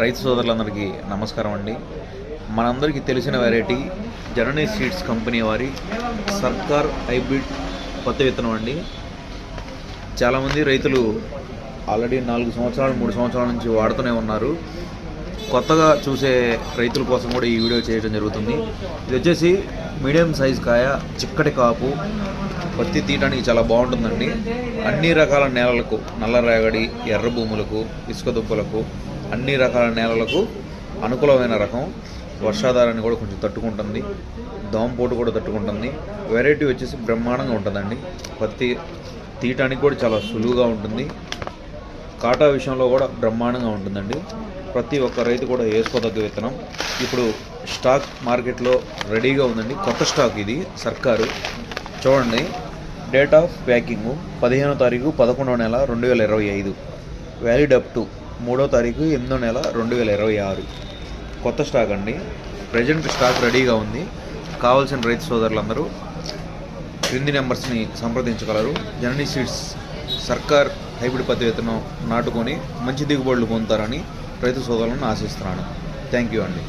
రైతు సోదరులందరికీ నమస్కారం అండి. మనందరికీ తెలిసిన వెరైటీ జననీ సీడ్స్ కంపెనీ వారి సర్కార్ హైబ్రిడ్ పత్తి విత్తనం అండి. చాలామంది రైతులు ఆల్రెడీ 4 సంవత్సరాలు 3 సంవత్సరాల నుంచి వాడుతూనే ఉన్నారు. కొత్తగా చూసే రైతుల కోసం కూడా ఈ వీడియో చేయడం జరుగుతుంది. ఇది వచ్చేసి మీడియం సైజ్ కాయ, చిక్కటి కాపు, పత్తి తీయడానికి చాలా బాగుంటుందండి. అన్ని రకాల నేలలకు, నల్ల రేగడి, ఎర్ర భూములకు, ఇసుక దుబ్బలకు, అన్ని రకాల నేలలకు అనుకూలమైన రకం. వర్షాధారాన్ని కూడా కొంచెం తట్టుకుంటుంది, దోమపోటు కూడా తట్టుకుంటుంది. వెరైటీ వచ్చేసి బ్రహ్మాండంగా ఉంటుందండి. పత్తి తీయటానికి కూడా చాలా సులువుగా ఉంటుంది. కాటా విషయంలో కూడా బ్రహ్మాండంగా ఉంటుందండి. ప్రతి ఒక్క రైతు కూడా వేసుకోదగ్గ విత్తనం. ఇప్పుడు స్టాక్ మార్కెట్లో రెడీగా ఉందండి. కొత్త స్టాక్ ఇది సర్కారు. చూడండి, డేట్ ఆఫ్ ప్యాకింగ్ 15వ తారీఖు 11వ నెల 2025, వ్యాలిడ్ అప్ టు 3వ తారీఖు 8వ నెల 2026. కొత్త స్టాక్ అండి. ప్రజెంట్ స్టాక్ రెడీగా ఉంది. కావాల్సిన రైతు సోదరులందరూ క్రింది నెంబర్స్ని సంప్రదించగలరు. జననీ సీడ్స్ సర్కార్ హైబ్రిడ్ పత్తి విత్తనం నాటుకొని మంచి దిగుబడులు పొందుతారని రైతు సోదరులను ఆశిస్తున్నాను. థ్యాంక్ యూ అండి.